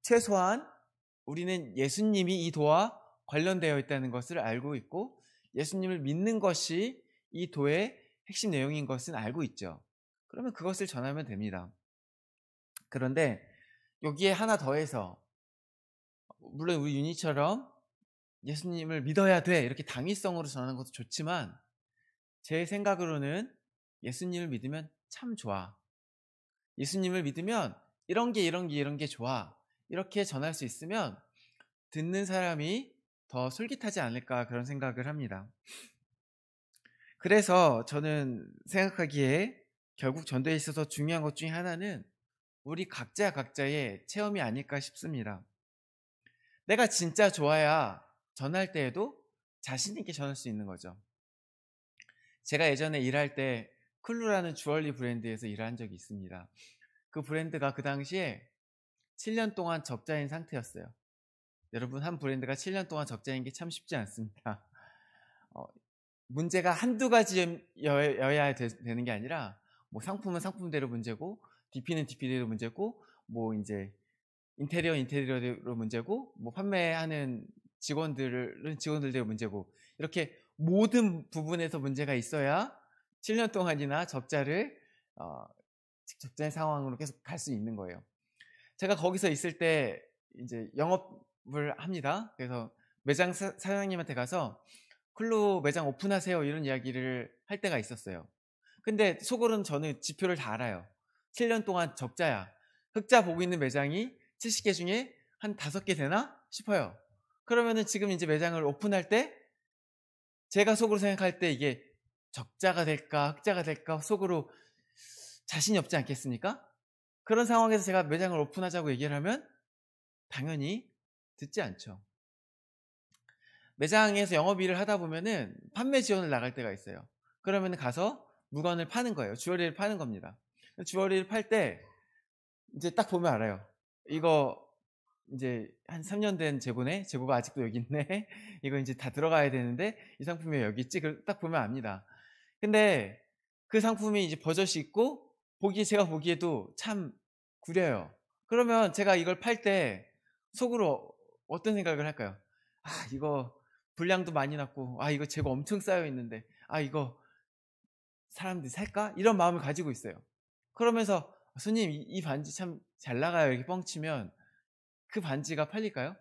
최소한 우리는 예수님이 이 도와 관련되어 있다는 것을 알고 있고 예수님을 믿는 것이 이 도의 핵심 내용인 것은 알고 있죠. 그러면 그것을 전하면 됩니다. 그런데 여기에 하나 더해서 물론 우리 윤희처럼 예수님을 믿어야 돼 이렇게 당위성으로 전하는 것도 좋지만 제 생각으로는 예수님을 믿으면 참 좋아. 예수님을 믿으면 이런 게 좋아. 이렇게 전할 수 있으면 듣는 사람이 더 솔깃하지 않을까 그런 생각을 합니다. 그래서 저는 생각하기에 결국 전도에 있어서 중요한 것 중에 하나는 우리 각자의 체험이 아닐까 싶습니다. 내가 진짜 좋아야 전할 때에도 자신 있게 전할 수 있는 거죠. 제가 예전에 일할 때 클루라는 주얼리 브랜드에서 일한 적이 있습니다. 그 브랜드가 그 당시에 7년 동안 적자인 상태였어요. 여러분, 한 브랜드가 7년 동안 적자인 게 참 쉽지 않습니다. 문제가 한두 가지여야 되는 게 아니라 뭐 상품은 상품대로 문제고 DP는 DP대로 문제고 뭐 이제 인테리어로 문제고 뭐 판매하는 직원들은 직원들대로 문제고 이렇게 모든 부분에서 문제가 있어야 7년 동안이나 적자인 상황으로 계속 갈 수 있는 거예요. 제가 거기서 있을 때 이제 영업을 합니다. 그래서 매장 사장님한테 가서 클루 매장 오픈하세요 이런 이야기를 할 때가 있었어요. 근데 속으로는 저는 지표를 다 알아요. 7년 동안 적자야. 흑자 보고 있는 매장이 70개 중에 한 5개 되나 싶어요. 그러면은 지금 이제 매장을 오픈할 때 제가 속으로 생각할 때 이게 적자가 될까 흑자가 될까 속으로 자신이 없지 않겠습니까? 그런 상황에서 제가 매장을 오픈하자고 얘기를 하면 당연히 듣지 않죠. 매장에서 영업일을 하다 보면은 판매 지원을 나갈 때가 있어요. 그러면 가서 물건을 파는 거예요. 주얼리를 파는 겁니다. 주얼리를 팔 때 이제 딱 보면 알아요. 이거 이제 한 3년 된 재고네? 재고가 아직도 여기 있네? 이거 이제 다 들어가야 되는데 이 상품이 왜 여기 있지? 딱 보면 압니다. 근데 그 상품이 이제 버젓이 있고 제가 보기에도 참 구려요. 그러면 제가 이걸 팔 때 속으로 어떤 생각을 할까요? 아, 이거 분량도 많이 났고, 아, 이거 재고 엄청 쌓여 있는데, 아, 이거 사람들이 살까? 이런 마음을 가지고 있어요. 그러면서 손님 이 반지 참 잘 나가요. 이렇게 뻥치면 그 반지가 팔릴까요?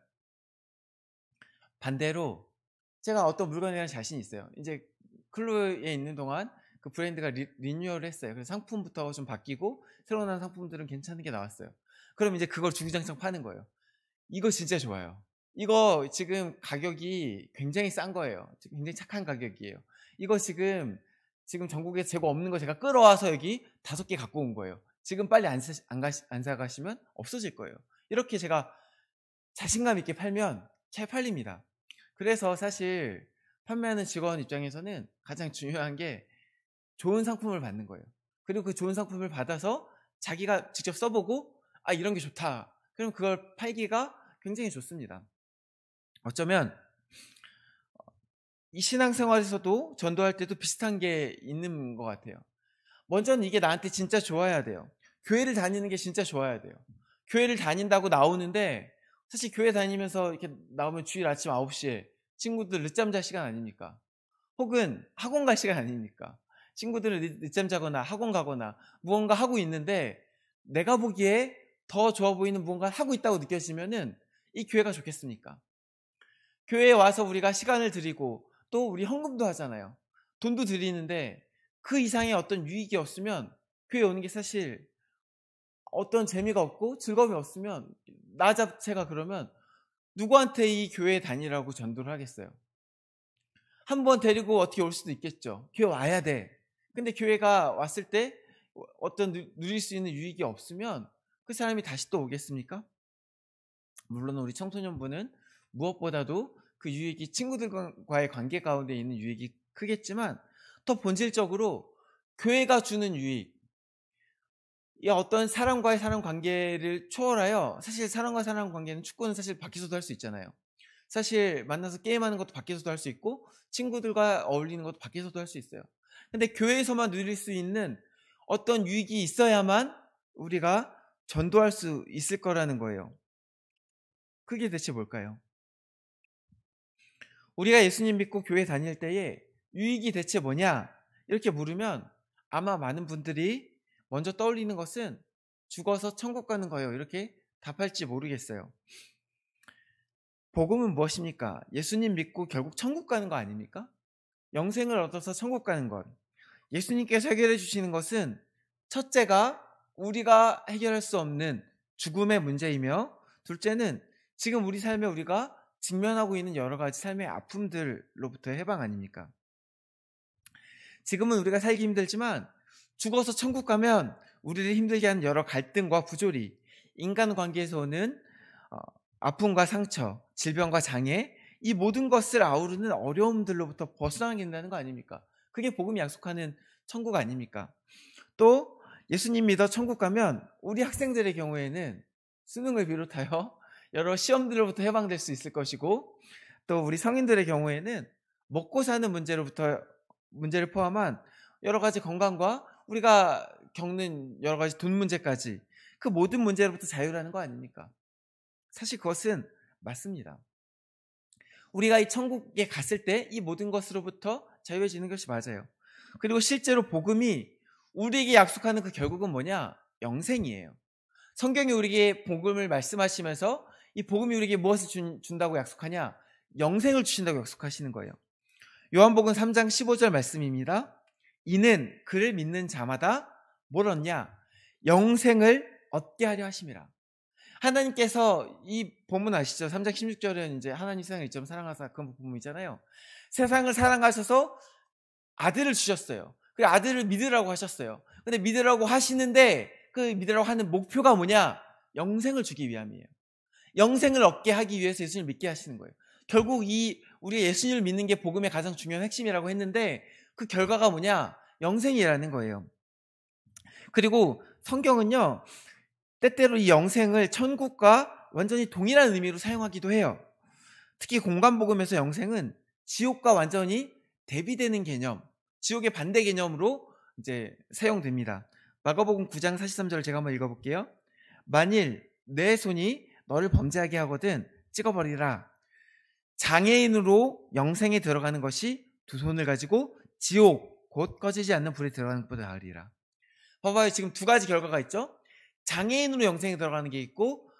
반대로 제가 어떤 물건에 대한 자신이 있어요. 이제 클루에 있는 동안 그 브랜드가 리뉴얼을 했어요. 그래서 상품부터 좀 바뀌고 새로 나온 상품들은 괜찮은 게 나왔어요. 그럼 이제 그걸 주구장창 파는 거예요. 이거 진짜 좋아요. 이거 지금 가격이 굉장히 싼 거예요. 굉장히 착한 가격이에요. 이거 지금 전국에 재고 없는 거 제가 끌어와서 여기 5개 갖고 온 거예요. 지금 빨리 안 사가시면 없어질 거예요. 이렇게 제가 자신감 있게 팔면 잘 팔립니다. 그래서 사실 판매하는 직원 입장에서는 가장 중요한 게 좋은 상품을 받는 거예요. 그리고 그 좋은 상품을 받아서 자기가 직접 써보고 아 이런 게 좋다. 그럼 그걸 팔기가 굉장히 좋습니다. 어쩌면 이 신앙생활에서도 전도할 때도 비슷한 게 있는 것 같아요. 먼저는 이게 나한테 진짜 좋아야 돼요. 교회를 다니는 게 진짜 좋아야 돼요. 교회를 다닌다고 나오는데 사실 교회 다니면서 이렇게 나오면 주일 아침 9시에 친구들 늦잠 잘 시간 아닙니까? 혹은 학원 갈 시간 아닙니까? 친구들은 늦잠 자거나 학원 가거나 무언가 하고 있는데 내가 보기에 더 좋아 보이는 무언가 하고 있다고 느껴지면은 이 교회가 좋겠습니까? 교회에 와서 우리가 시간을 드리고 또 우리 헌금도 하잖아요. 돈도 드리는데 그 이상의 어떤 유익이 없으면 교회 오는 게 사실 어떤 재미가 없고 즐거움이 없으면 나 자체가 그러면 누구한테 이 교회에 다니라고 전도를 하겠어요? 한 번 데리고 어떻게 올 수도 있겠죠. 교회 와야 돼. 근데 교회가 왔을 때 어떤 누릴 수 있는 유익이 없으면 그 사람이 다시 또 오겠습니까? 물론 우리 청소년부는 무엇보다도 그 유익이 친구들과의 관계 가운데 있는 유익이 크겠지만 더 본질적으로 교회가 주는 유익, 이 어떤 사람과의 사람 관계를 초월하여 사실 사람과 사람 관계는 축구는 사실 밖에서도 할 수 있잖아요. 사실 만나서 게임하는 것도 밖에서도 할 수 있고 친구들과 어울리는 것도 밖에서도 할 수 있어요. 근데 교회에서만 누릴 수 있는 어떤 유익이 있어야만 우리가 전도할 수 있을 거라는 거예요. 그게 대체 뭘까요? 우리가 예수님 믿고 교회 다닐 때에 유익이 대체 뭐냐? 이렇게 물으면 아마 많은 분들이 먼저 떠올리는 것은 죽어서 천국 가는 거예요. 이렇게 답할지 모르겠어요. 복음은 무엇입니까? 예수님 믿고 결국 천국 가는 거 아닙니까? 영생을 얻어서 천국 가는 것. 예수님께서 해결해 주시는 것은 첫째가 우리가 해결할 수 없는 죽음의 문제이며, 둘째는 지금 우리 삶에 우리가 직면하고 있는 여러 가지 삶의 아픔들로부터의 해방 아닙니까? 지금은 우리가 살기 힘들지만 죽어서 천국 가면 우리를 힘들게 하는 여러 갈등과 부조리, 인간관계에서 오는 아픔과 상처, 질병과 장애, 이 모든 것을 아우르는 어려움들로부터 벗어나게 된다는 거 아닙니까? 그게 복음이 약속하는 천국 아닙니까? 또 예수님 믿어 천국 가면 우리 학생들의 경우에는 수능을 비롯하여 여러 시험들로부터 해방될 수 있을 것이고, 또 우리 성인들의 경우에는 먹고 사는 문제를 포함한 여러 가지 건강과 우리가 겪는 여러 가지 돈 문제까지, 그 모든 문제로부터 자유라는 거 아닙니까? 사실 그것은 맞습니다. 우리가 이 천국에 갔을 때 이 모든 것으로부터 자유해지는 것이 맞아요. 그리고 실제로 복음이 우리에게 약속하는 그 결국은 뭐냐? 영생이에요. 성경이 우리에게 복음을 말씀하시면서 이 복음이 우리에게 무엇을 준다고 약속하냐? 영생을 주신다고 약속하시는 거예요. 요한복음 3장 15절 말씀입니다. 이는 그를 믿는 자마다 뭘 얻냐? 영생을 얻게 하려 하심이라. 하나님께서 이 본문 아시죠? 3장 16절은 이제 하나님 세상을 이처럼 사랑하사, 그런 본문이잖아요. 세상을 사랑하셔서 아들을 주셨어요. 그 아들을 믿으라고 하셨어요. 근데 믿으라고 하시는데 그 믿으라고 하는 목표가 뭐냐? 영생을 주기 위함이에요. 영생을 얻게 하기 위해서 예수님을 믿게 하시는 거예요. 결국 우리가 예수님을 믿는 게 복음의 가장 중요한 핵심이라고 했는데 그 결과가 뭐냐? 영생이라는 거예요. 그리고 성경은요, 때때로 이 영생을 천국과 완전히 동일한 의미로 사용하기도 해요. 특히 공간복음에서 영생은 지옥과 완전히 대비되는 개념, 지옥의 반대 개념으로 이제 사용됩니다. 마가복음 9장 43절을 제가 한번 읽어볼게요. 만일 내 손이 너를 범죄하게 하거든 찍어버리라. 장애인으로 영생에 들어가는 것이 두 손을 가지고 지옥 곧 꺼지지 않는 불에 들어가는 것보다 나으리라. 봐봐요. 지금 두 가지 결과가 있죠. 장애인으로 영생에 들어가는 게 있고,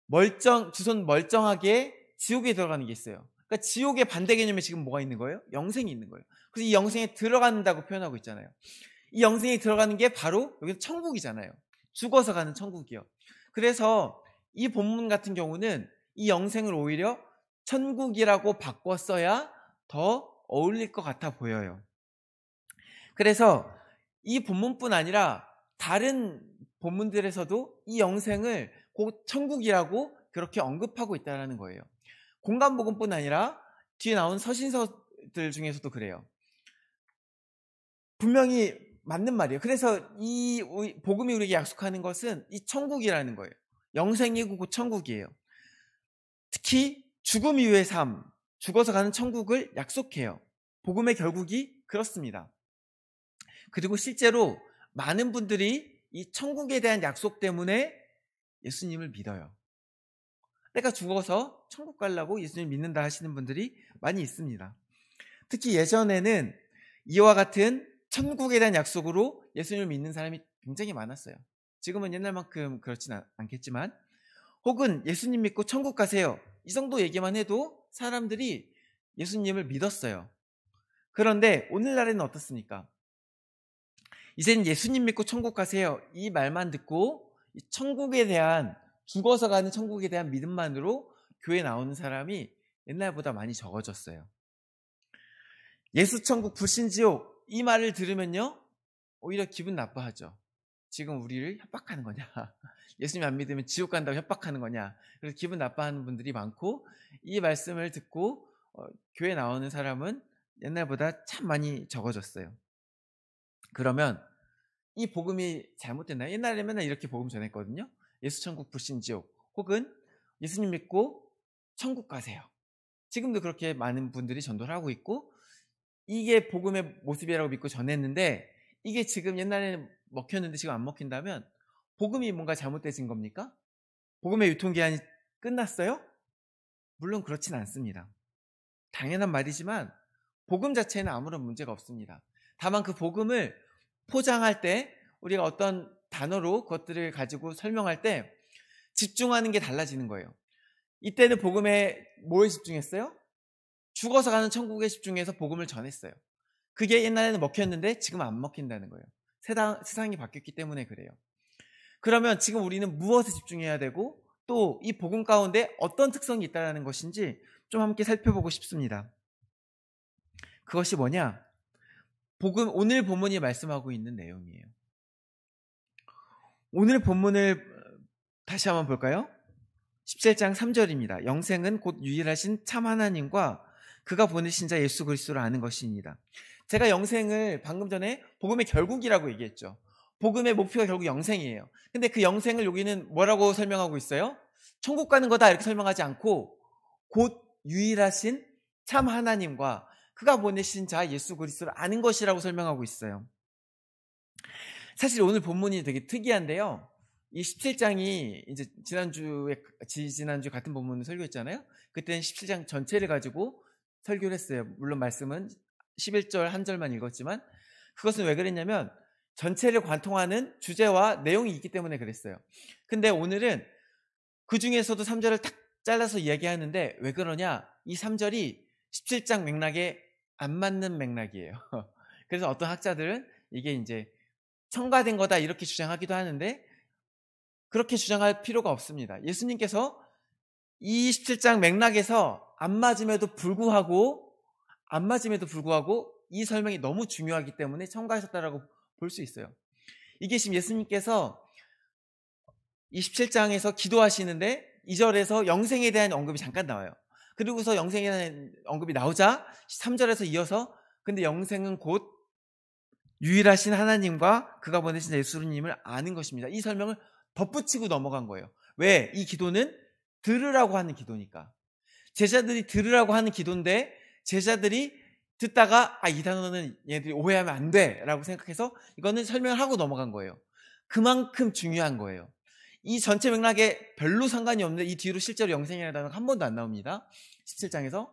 두 손 멀쩡하게 지옥에 들어가는 게 있어요. 그러니까 지옥의 반대 개념에 지금 뭐가 있는 거예요? 영생이 있는 거예요. 그래서 이 영생에 들어간다고 표현하고 있잖아요. 이 영생에 들어가는 게 바로 여기는 천국이잖아요. 죽어서 가는 천국이요. 그래서 이 본문 같은 경우는 이 영생을 오히려 천국이라고 바꿨어야 더 어울릴 것 같아 보여요. 그래서 이 본문뿐 아니라 다른 본문들에서도 이 영생을 곧 천국이라고 그렇게 언급하고 있다는 거예요. 공간복음뿐 아니라 뒤에 나온 서신서들 중에서도 그래요. 분명히 맞는 말이에요. 그래서 이 복음이 우리에게 약속하는 것은 이 천국이라는 거예요. 영생이고 곧 천국이에요. 특히 죽음 이후의 삶, 죽어서 가는 천국을 약속해요. 복음의 결국이 그렇습니다. 그리고 실제로 많은 분들이 이 천국에 대한 약속 때문에 예수님을 믿어요. 내가 죽어서 천국 가려고 예수님을 믿는다 하시는 분들이 많이 있습니다. 특히 예전에는 이와 같은 천국에 대한 약속으로 예수님을 믿는 사람이 굉장히 많았어요. 지금은 옛날만큼 그렇진 않겠지만, 혹은 예수님 믿고 천국 가세요, 이 정도 얘기만 해도 사람들이 예수님을 믿었어요. 그런데 오늘날에는 어떻습니까? 이제는 예수님 믿고 천국 가세요, 이 말만 듣고 천국에 대한, 죽어서 가는 천국에 대한 믿음만으로 교회에 나오는 사람이 옛날보다 많이 적어졌어요. 예수 천국 불신 지옥, 이 말을 들으면요 오히려 기분 나빠하죠. 지금 우리를 협박하는 거냐, 예수님 안 믿으면 지옥 간다고 협박하는 거냐, 그래서 기분 나빠하는 분들이 많고, 이 말씀을 듣고 교회에 나오는 사람은 옛날보다 참 많이 적어졌어요. 그러면 이 복음이 잘못됐나요? 옛날에 맨날 이렇게 복음 전했거든요. 예수 천국 불신 지옥, 혹은 예수님 믿고 천국 가세요. 지금도 그렇게 많은 분들이 전도를 하고 있고, 이게 복음의 모습이라고 믿고 전했는데, 이게 지금 옛날에는 먹혔는데 지금 안 먹힌다면 복음이 뭔가 잘못되신 겁니까? 복음의 유통기한이 끝났어요? 물론 그렇진 않습니다. 당연한 말이지만 복음 자체는 아무런 문제가 없습니다. 다만 그 복음을 포장할 때 우리가 어떤 단어로 그것들을 가지고 설명할 때 집중하는 게 달라지는 거예요. 이때는 복음에 뭐에 집중했어요? 죽어서 가는 천국에 집중해서 복음을 전했어요. 그게 옛날에는 먹혔는데 지금은 안 먹힌다는 거예요. 세상이 바뀌었기 때문에 그래요. 그러면 지금 우리는 무엇에 집중해야 되고 또 이 복음 가운데 어떤 특성이 있다는 것인지 좀 함께 살펴보고 싶습니다. 그것이 뭐냐? 오늘 본문이 말씀하고 있는 내용이에요. 오늘 본문을 다시 한번 볼까요? 17장 3절입니다. 영생은 곧 유일하신 참 하나님과 그가 보내신 자 예수 그리스도를 아는 것입니다. 제가 영생을 방금 전에 복음의 결국이라고 얘기했죠. 복음의 목표가 결국 영생이에요. 근데 그 영생을 여기는 뭐라고 설명하고 있어요? 천국 가는 거다 이렇게 설명하지 않고 곧 유일하신 참 하나님과 그가 보내신 자 예수 그리스도를 아는 것이라고 설명하고 있어요. 사실 오늘 본문이 되게 특이한데요. 이 17장이 이제 지난주 같은 본문을 설교했잖아요. 그때는 17장 전체를 가지고 설교를 했어요. 물론 말씀은 11절 한 절만 읽었지만 그것은 왜 그랬냐면 전체를 관통하는 주제와 내용이 있기 때문에 그랬어요. 근데 오늘은 그 중에서도 3절을 딱 잘라서 이야기하는데 왜 그러냐? 이 3절이 17장 맥락에 안 맞는 맥락이에요. 그래서 어떤 학자들은 이게 이제 첨가된 거다 이렇게 주장하기도 하는데 그렇게 주장할 필요가 없습니다. 예수님께서 이 27장 맥락에서 안 맞음에도 불구하고 이 설명이 너무 중요하기 때문에 첨가하셨다라고 볼 수 있어요. 이게 지금 예수님께서 27장에서 기도하시는데 2절에서 영생에 대한 언급이 잠깐 나와요. 그리고서 영생에 대한 언급이 나오자 3절에서 이어서 근데 영생은 곧 유일하신 하나님과 그가 보내신 예수님을 아는 것입니다. 이 설명을 덧붙이고 넘어간 거예요. 왜? 이 기도는 들으라고 하는 기도니까. 제자들이 들으라고 하는 기도인데 제자들이 듣다가 이 단어는 얘들이 오해하면 안 돼 라고 생각해서 이거는 설명을 하고 넘어간 거예요. 그만큼 중요한 거예요. 이 전체 맥락에 별로 상관이 없는데 이 뒤로 실제로 영생이라는 단어가 한 번도 안 나옵니다. 17장에서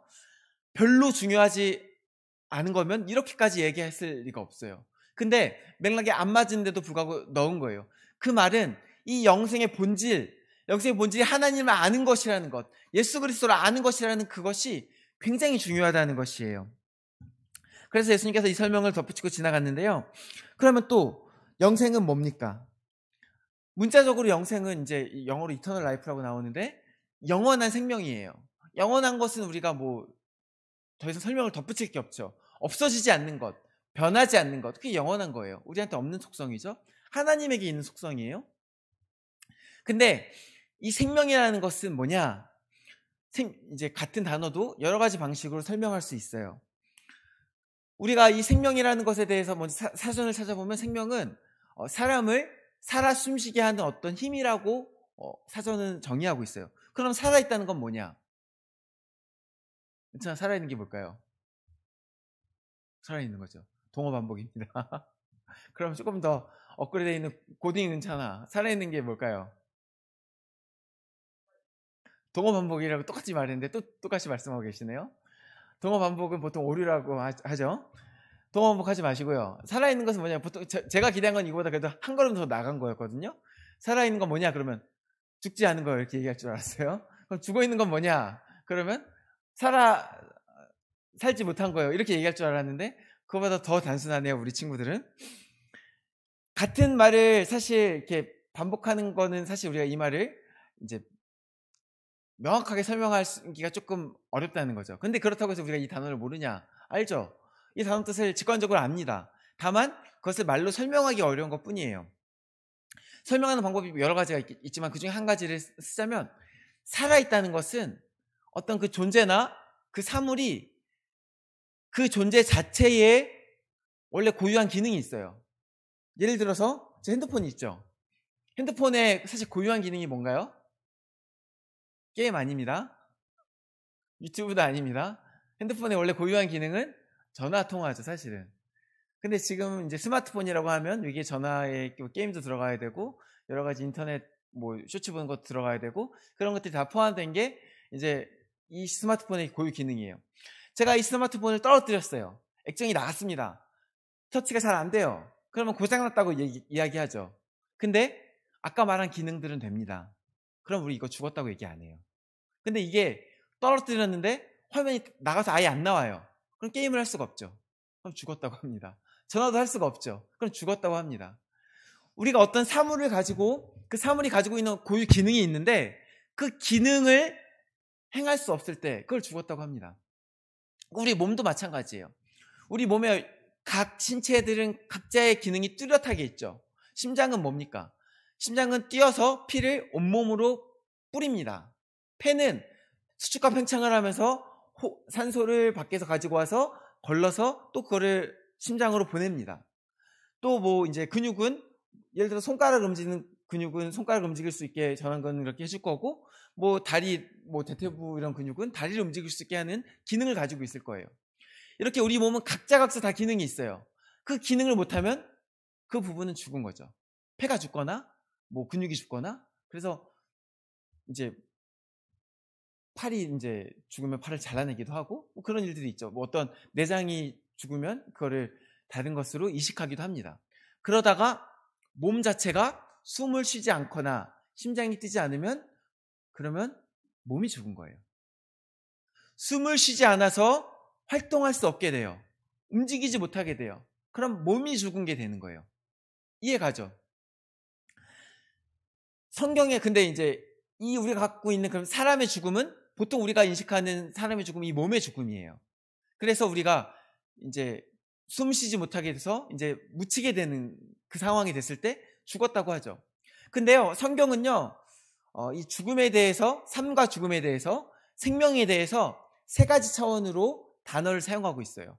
별로 중요하지 않은 거면 이렇게까지 얘기했을 리가 없어요. 근데 맥락에 안 맞은데도 불구하고 넣은 거예요. 그 말은 이 영생의 본질이 하나님을 아는 것이라는 것, 예수 그리스도를 아는 것이라는 그것이 굉장히 중요하다는 것이에요. 그래서 예수님께서 이 설명을 덧붙이고 지나갔는데요. 그러면 또 영생은 뭡니까? 문자적으로 영생은 이제 영어로 이터널 라이프라고 나오는데 영원한 생명이에요. 영원한 것은 우리가 더 이상 설명을 덧붙일 게 없죠. 없어지지 않는 것, 변하지 않는 것, 그게 영원한 거예요. 우리한테 없는 속성이죠. 하나님에게 있는 속성이에요. 근데 이 생명이라는 것은 뭐냐? 이제 같은 단어도 여러 가지 방식으로 설명할 수 있어요. 우리가 이 생명이라는 것에 대해서 먼저 사전을 찾아보면 생명은 사람을 살아 숨쉬게 하는 어떤 힘이라고 사전은 정의하고 있어요. 그럼 살아있다는 건 뭐냐? 괜찮아, 살아있는 게 뭘까요? 살아있는 거죠. 동어 반복입니다. 그럼 조금 더 업그레이드 있는 고딩 괜찮아. 살아있는 게 뭘까요? 동어 반복이라고 똑같이 말했는데 또 똑같이 말씀하고 계시네요. 동어 반복은 보통 오류라고 하죠. 동어 반복하지 마시고요. 살아있는 것은 뭐냐? 보통 제가 기대한 건 이거보다 그래도 한 걸음 더 나간 거였거든요. 살아있는 건 뭐냐? 그러면 죽지 않은 거 이렇게 얘기할 줄 알았어요. 그럼 죽어있는 건 뭐냐? 그러면 살지 못한 거예요. 이렇게 얘기할 줄 알았는데 그거보다 더 단순하네요. 우리 친구들은. 같은 말을 사실 이렇게 반복하는 거는 사실 우리가 이 말을 이제 명확하게 설명하기가 조금 어렵다는 거죠. 근데 그렇다고 해서 우리가 이 단어를 모르냐? 알죠? 이 단어 뜻을 직관적으로 압니다. 다만 그것을 말로 설명하기 어려운 것 뿐이에요. 설명하는 방법이 여러 가지가 있지만 그중에 한 가지를 쓰자면 살아있다는 것은 어떤 그 존재나 그 사물이 그 존재 자체에 원래 고유한 기능이 있어요. 예를 들어서 제 핸드폰이 있죠. 핸드폰에 사실 고유한 기능이 뭔가요? 게임 아닙니다. 유튜브도 아닙니다. 핸드폰에 원래 고유한 기능은 전화 통화죠, 사실은. 근데 지금 이제 스마트폰이라고 하면 이게 전화에 게임도 들어가야 되고 여러 가지 인터넷 쇼츠 보는 것도 들어가야 되고 그런 것들이 다 포함된 게 이제 이 스마트폰의 고유 기능이에요. 제가 이 스마트폰을 떨어뜨렸어요. 액정이 나갔습니다. 터치가 잘 안 돼요. 그러면 고장났다고 이야기하죠. 근데 아까 말한 기능들은 됩니다. 그럼 우리 이거 죽었다고 얘기 안 해요. 근데 이게 떨어뜨렸는데 화면이 나가서 아예 안 나와요. 그럼 게임을 할 수가 없죠. 그럼 죽었다고 합니다. 전화도 할 수가 없죠. 그럼 죽었다고 합니다. 우리가 어떤 사물을 가지고 그 사물이 가지고 있는 고유 기능이 있는데 그 기능을 행할 수 없을 때 그걸 죽었다고 합니다. 우리 몸도 마찬가지예요. 우리 몸에 각 신체들은 각자의 기능이 뚜렷하게 있죠. 심장은 뭡니까? 심장은 뛰어서 피를 온몸으로 뿌립니다. 폐는 수축과 팽창을 하면서 산소를 밖에서 가지고 와서 걸러서 또 그거를 심장으로 보냅니다. 또 뭐 이제 근육은 예를 들어 손가락 움직이는 근육은 손가락 움직일 수 있게 저런 건 이렇게 해줄 거고, 뭐 다리, 뭐 대퇴부 이런 근육은 다리를 움직일 수 있게 하는 기능을 가지고 있을 거예요. 이렇게 우리 몸은 각자 다 기능이 있어요. 그 기능을 못하면 그 부분은 죽은 거죠. 폐가 죽거나 뭐 근육이 죽거나. 그래서 이제 팔이 이제 죽으면 팔을 잘라내기도 하고 뭐 그런 일들이 있죠. 뭐 어떤 내장이 죽으면 그거를 다른 것으로 이식하기도 합니다. 그러다가 몸 자체가 숨을 쉬지 않거나 심장이 뛰지 않으면 그러면 몸이 죽은 거예요. 숨을 쉬지 않아서 활동할 수 없게 돼요. 움직이지 못하게 돼요. 그럼 몸이 죽은 게 되는 거예요. 이해 가죠? 성경에 근데 이제 이 우리가 갖고 있는 그런 사람의 죽음은 보통 우리가 인식하는 사람의 죽음이 이 몸의 죽음이에요. 그래서 우리가 이제 숨 쉬지 못하게 돼서 이제 묻히게 되는 그 상황이 됐을 때 죽었다고 하죠. 근데요, 성경은요, 이 죽음에 대해서, 삶과 죽음에 대해서, 생명에 대해서 세 가지 차원으로 단어를 사용하고 있어요.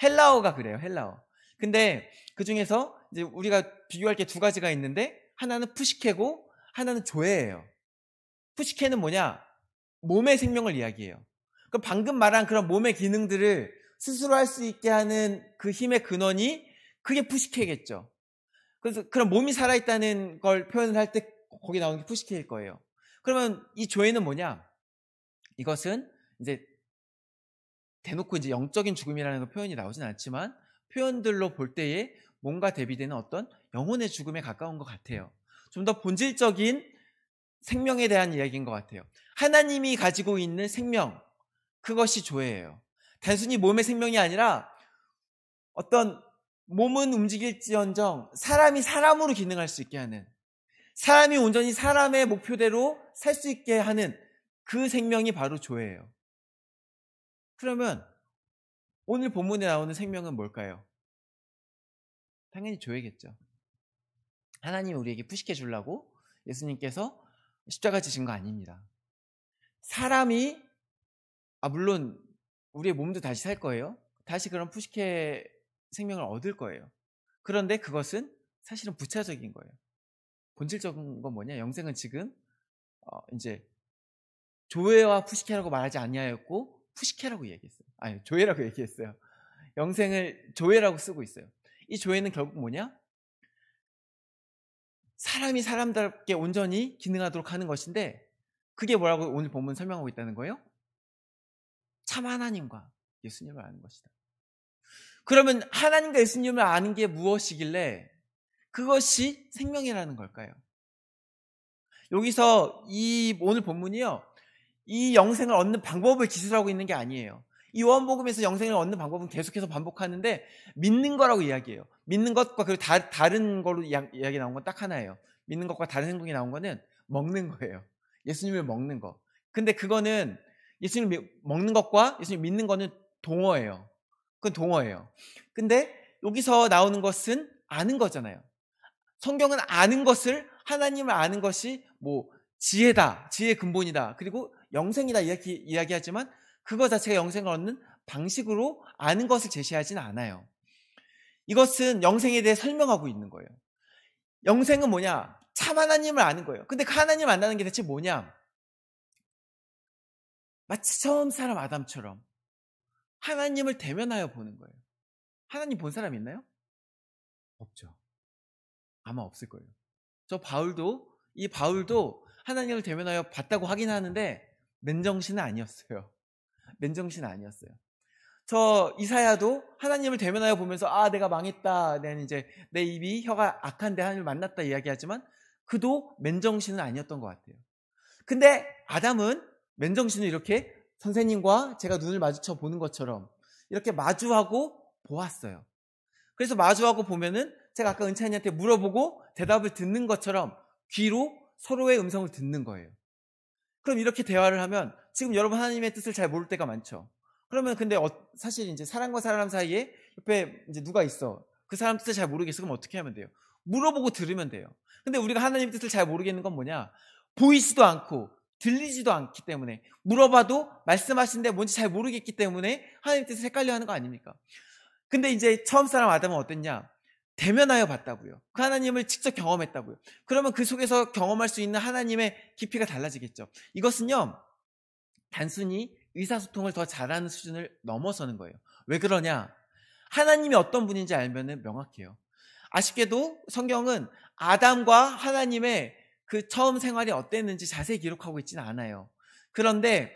헬라어가 그래요, 헬라어. 근데 그 중에서 이제 우리가 비교할 게 두 가지가 있는데, 하나는 푸시케고, 하나는 조에예요. 푸시케는 뭐냐? 몸의 생명을 이야기해요. 그럼 방금 말한 그런 몸의 기능들을 스스로 할 수 있게 하는 그 힘의 근원이 그게 푸시케겠죠. 그래서 그런 몸이 살아있다는 걸 표현을 할 때 거기 나오는 게 푸시케일 거예요. 그러면 이 조에는 뭐냐? 이것은 이제 대놓고 이제 영적인 죽음이라는 거 표현이 나오진 않지만 표현들로 볼 때에 몸과 대비되는 어떤 영혼의 죽음에 가까운 것 같아요. 좀 더 본질적인 생명에 대한 이야기인 것 같아요. 하나님이 가지고 있는 생명, 그것이 조예예요. 단순히 몸의 생명이 아니라 어떤 몸은 움직일지언정 사람이 사람으로 기능할 수 있게 하는, 사람이 온전히 사람의 목표대로 살 수 있게 하는 그 생명이 바로 조예예요. 그러면 오늘 본문에 나오는 생명은 뭘까요? 당연히 조예겠죠. 하나님이 우리에게 푸시해 주려고 예수님께서 십자가 지신 거 아닙니다. 사람이 물론 우리의 몸도 다시 살 거예요. 다시 그런 푸시케 생명을 얻을 거예요. 그런데 그것은 사실은 부차적인 거예요. 본질적인 건 뭐냐? 영생은 지금 이제 조회와 푸시케라고 말하지 아니하였고 푸시케라고 얘기했어요. 아니, 조회라고 얘기했어요. 영생을 조회라고 쓰고 있어요. 이 조회는 결국 뭐냐? 사람이 사람답게 온전히 기능하도록 하는 것인데, 그게 뭐라고 오늘 본문 설명하고 있다는 거예요? 참 하나님과 예수님을 아는 것이다. 그러면 하나님과 예수님을 아는 게 무엇이길래 그것이 생명이라는 걸까요? 여기서 이 오늘 본문이요, 이 영생을 얻는 방법을 기술하고 있는 게 아니에요. 이 요한복음에서 영생을 얻는 방법은 계속해서 반복하는데 믿는 거라고 이야기해요. 믿는 것과 그리고 다른 걸로 이야기 나온 건 딱 하나예요. 믿는 것과 다른 행동이 나온 거는 먹는 거예요. 예수님을 먹는 거. 근데 그거는 예수님 먹는 것과 예수님 믿는 거는 동어예요. 그건 동어예요. 근데 여기서 나오는 것은 아는 거잖아요. 성경은 아는 것을, 하나님을 아는 것이 뭐 지혜다, 지혜의 근본이다, 그리고 영생이다 이야기하지만 그거 자체가 영생을 얻는 방식으로 아는 것을 제시하지는 않아요. 이것은 영생에 대해 설명하고 있는 거예요. 영생은 뭐냐? 참 하나님을 아는 거예요. 근데 그 하나님을 안다는 게 대체 뭐냐? 마치 처음 사람 아담처럼 하나님을 대면하여 보는 거예요. 하나님 본 사람 있나요? 없죠. 아마 없을 거예요. 이 바울도 하나님을 대면하여 봤다고 하긴 하는데 맨정신은 아니었어요. 맨정신은 아니었어요. 저 이사야도 하나님을 대면하여 보면서 아 내가 망했다, 내가 이제 내 입이 혀가 악한데 하나님을 만났다 이야기하지만 그도 맨정신은 아니었던 것 같아요. 근데 아담은 맨정신을 이렇게 선생님과 제가 눈을 마주쳐 보는 것처럼 이렇게 마주하고 보았어요. 그래서 마주하고 보면은 제가 아까 은찬이한테 물어보고 대답을 듣는 것처럼 귀로 서로의 음성을 듣는 거예요. 그럼 이렇게 대화를 하면 지금 여러분 하나님의 뜻을 잘 모를 때가 많죠. 그러면 근데 사실 이제 사람과 사람 사이에 옆에 이제 누가 있어. 그 사람 뜻을 잘 모르겠어. 그럼 어떻게 하면 돼요? 물어보고 들으면 돼요. 근데 우리가 하나님 뜻을 잘 모르겠는 건 뭐냐? 보이지도 않고 들리지도 않기 때문에 물어봐도 말씀하시는데 뭔지 잘 모르겠기 때문에 하나님 뜻을 헷갈려 하는 거 아닙니까? 근데 이제 처음 사람 아담은 어땠냐? 대면하여 봤다고요. 그 하나님을 직접 경험했다고요. 그러면 그 속에서 경험할 수 있는 하나님의 깊이가 달라지겠죠. 이것은요, 단순히 의사소통을 더 잘하는 수준을 넘어서는 거예요. 왜 그러냐? 하나님이 어떤 분인지 알면 명확해요. 아쉽게도 성경은 아담과 하나님의 그 처음 생활이 어땠는지 자세히 기록하고 있지는 않아요. 그런데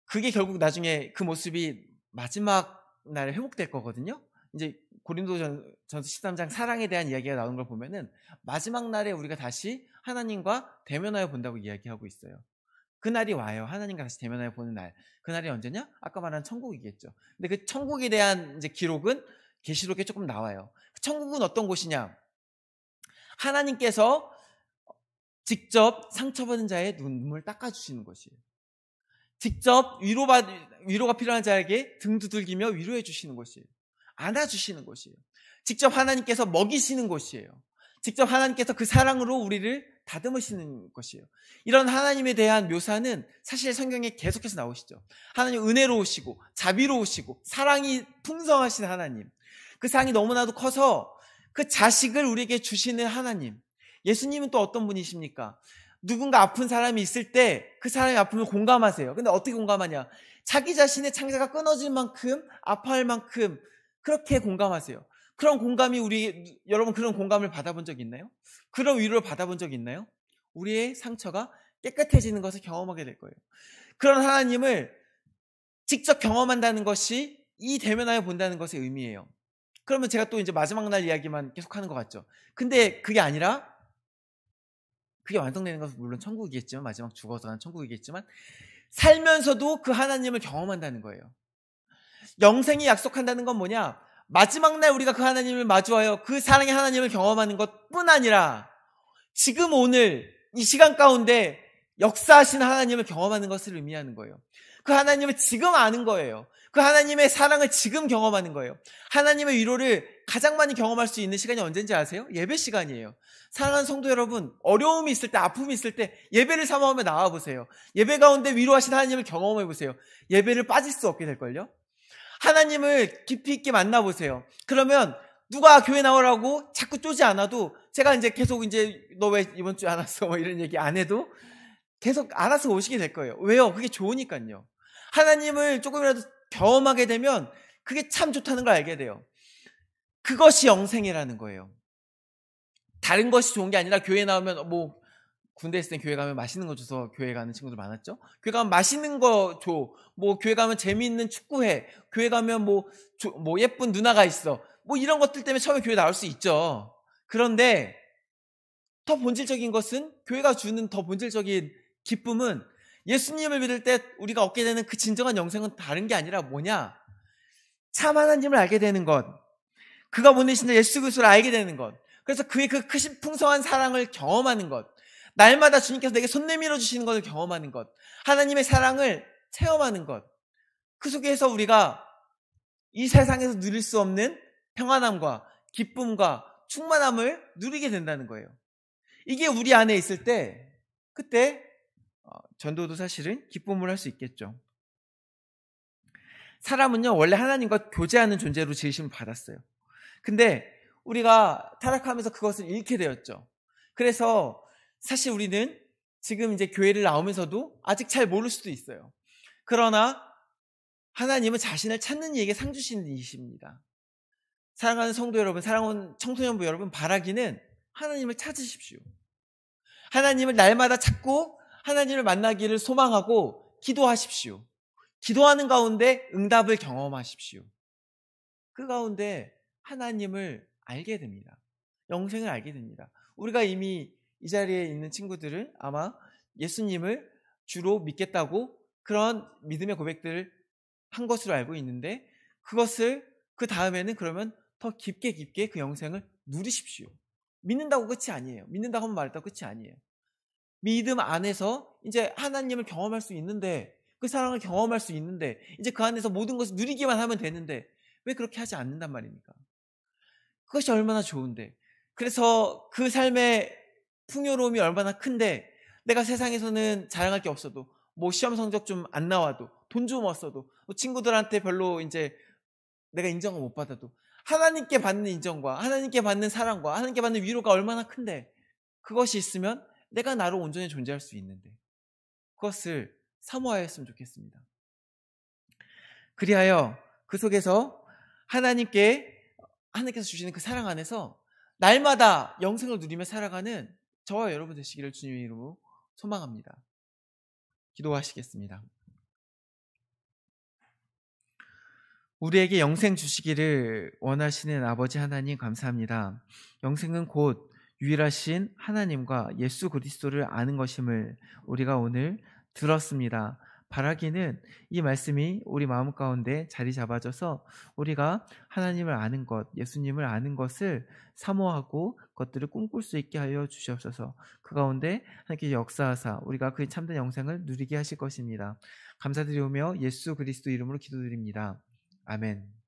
그게 결국 나중에 그 모습이 마지막 날에 회복될 거거든요. 이제 고린도전서 13장 사랑에 대한 이야기가 나오는 걸 보면은 마지막 날에 우리가 다시 하나님과 대면하여 본다고 이야기하고 있어요. 그날이 와요. 하나님과 다시 대면하여 보는 날. 그날이 언제냐? 아까 말한 천국이겠죠. 근데 그 천국에 대한 이제 기록은 계시록에 조금 나와요. 천국은 어떤 곳이냐? 하나님께서 직접 상처받은 자의 눈물 닦아주시는 곳이에요. 직접 위로가 필요한 자에게 등 두들기며 위로해 주시는 곳이에요. 안아주시는 곳이에요. 직접 하나님께서 먹이시는 곳이에요. 직접 하나님께서 그 사랑으로 우리를 다듬으시는 것이에요. 이런 하나님에 대한 묘사는 사실 성경에 계속해서 나오시죠. 하나님 은혜로우시고 자비로우시고 사랑이 풍성하신 하나님. 그 사랑이 너무나도 커서 그 자식을 우리에게 주시는 하나님. 예수님은 또 어떤 분이십니까? 누군가 아픈 사람이 있을 때 그 사람의 아픔을 공감하세요. 근데 어떻게 공감하냐? 자기 자신의 창자가 끊어질 만큼 아파할 만큼 그렇게 공감하세요. 그런 공감이 여러분 그런 공감을 받아본 적 있나요? 그런 위로를 받아본 적 있나요? 우리의 상처가 깨끗해지는 것을 경험하게 될 거예요. 그런 하나님을 직접 경험한다는 것이 이 대면하여 본다는 것의 의미예요. 그러면 제가 또 이제 마지막 날 이야기만 계속하는 것 같죠. 근데 그게 아니라 그게 완성되는 것은 물론 천국이겠지만 마지막 죽어서 가는 천국이겠지만 살면서도 그 하나님을 경험한다는 거예요. 영생이 약속한다는 건 뭐냐? 마지막 날 우리가 그 하나님을 마주하여 그 사랑의 하나님을 경험하는 것뿐 아니라 지금 오늘 이 시간 가운데 역사하시는 하나님을 경험하는 것을 의미하는 거예요. 그 하나님을 지금 아는 거예요. 그 하나님의 사랑을 지금 경험하는 거예요. 하나님의 위로를 가장 많이 경험할 수 있는 시간이 언제인지 아세요? 예배 시간이에요. 사랑하는 성도 여러분, 어려움이 있을 때, 아픔이 있을 때 예배를 삼아오며 나와보세요. 예배 가운데 위로하신 하나님을 경험해보세요. 예배를 빠질 수 없게 될걸요? 하나님을 깊이 있게 만나보세요. 그러면 누가 교회 나오라고 자꾸 쪼지 않아도 제가 이제 계속 이제 너 왜 이번 주에 안 왔어? 뭐 이런 얘기 안 해도 계속 알아서 오시게 될 거예요. 왜요? 그게 좋으니까요. 하나님을 조금이라도 경험하게 되면 그게 참 좋다는 걸 알게 돼요. 그것이 영생이라는 거예요. 다른 것이 좋은 게 아니라 교회 나오면 뭐 군대 있을 때 교회 가면 맛있는 거 줘서 교회 가는 친구들 많았죠. 교회 가면 맛있는 거 줘. 뭐 교회 가면 재미있는 축구해. 교회 가면 뭐 예쁜 누나가 있어. 뭐 이런 것들 때문에 처음에 교회 나올 수 있죠. 그런데 더 본질적인 것은 교회가 주는 더 본질적인 기쁨은 예수님을 믿을 때 우리가 얻게 되는 그 진정한 영생은 다른 게 아니라 뭐냐? 참 하나님을 알게 되는 것. 그가 보내신 예수 그리스도를 알게 되는 것. 그래서 그의 그 크신 풍성한 사랑을 경험하는 것. 날마다 주님께서 내게 손 내밀어 주시는 것을 경험하는 것. 하나님의 사랑을 체험하는 것. 그 속에서 우리가 이 세상에서 누릴 수 없는 평안함과 기쁨과 충만함을 누리게 된다는 거예요. 이게 우리 안에 있을 때 그때 전도도 사실은 기쁨을 할 수 있겠죠. 사람은요 원래 하나님과 교제하는 존재로 지으심을 받았어요. 근데 우리가 타락하면서 그것을 잃게 되었죠. 그래서 사실 우리는 지금 이제 교회를 나오면서도 아직 잘 모를 수도 있어요. 그러나 하나님은 자신을 찾는 이에게 상 주시는 이십니다. 사랑하는 성도 여러분, 사랑하는 청소년부 여러분, 바라기는 하나님을 찾으십시오. 하나님을 날마다 찾고 하나님을 만나기를 소망하고 기도하십시오. 기도하는 가운데 응답을 경험하십시오. 그 가운데 하나님을 알게 됩니다. 영생을 알게 됩니다. 우리가 이미 이 자리에 있는 친구들은 아마 예수님을 주로 믿겠다고 그런 믿음의 고백들을 한 것으로 알고 있는데, 그것을 그 다음에는 그러면 더 깊게 그 영생을 누리십시오. 믿는다고 끝이 아니에요. 믿는다고 하면 말했다고 끝이 아니에요. 믿음 안에서 이제 하나님을 경험할 수 있는데, 그 사랑을 경험할 수 있는데, 이제 그 안에서 모든 것을 누리기만 하면 되는데 왜 그렇게 하지 않는단 말입니까? 그것이 얼마나 좋은데. 그래서 그 삶의 풍요로움이 얼마나 큰데, 내가 세상에서는 자랑할 게 없어도, 뭐 시험 성적 좀 안 나와도, 돈 좀 없어도, 뭐 친구들한테 별로 이제 내가 인정을 못 받아도, 하나님께 받는 인정과 하나님께 받는 사랑과 하나님께 받는 위로가 얼마나 큰데, 그것이 있으면 내가 나로 온전히 존재할 수 있는데, 그것을 사모하였으면 좋겠습니다. 그리하여 그 속에서 하나님께서 주시는 그 사랑 안에서 날마다 영생을 누리며 살아가는 저와 여러분 되시기를 주님의 이름으로 소망합니다. 기도하시겠습니다. 우리에게 영생 주시기를 원하시는 아버지 하나님, 감사합니다. 영생은 곧 유일하신 하나님과 예수 그리스도를 아는 것임을 우리가 오늘 들었습니다. 바라기는 이 말씀이 우리 마음 가운데 자리 잡아져서 우리가 하나님을 아는 것, 예수님을 아는 것을 사모하고 그것들을 꿈꿀 수 있게 하여 주시옵소서. 그 가운데 하나님께 역사하사 우리가 그 참된 영생을 누리게 하실 것입니다. 감사드리오며 예수 그리스도 이름으로 기도드립니다. 아멘.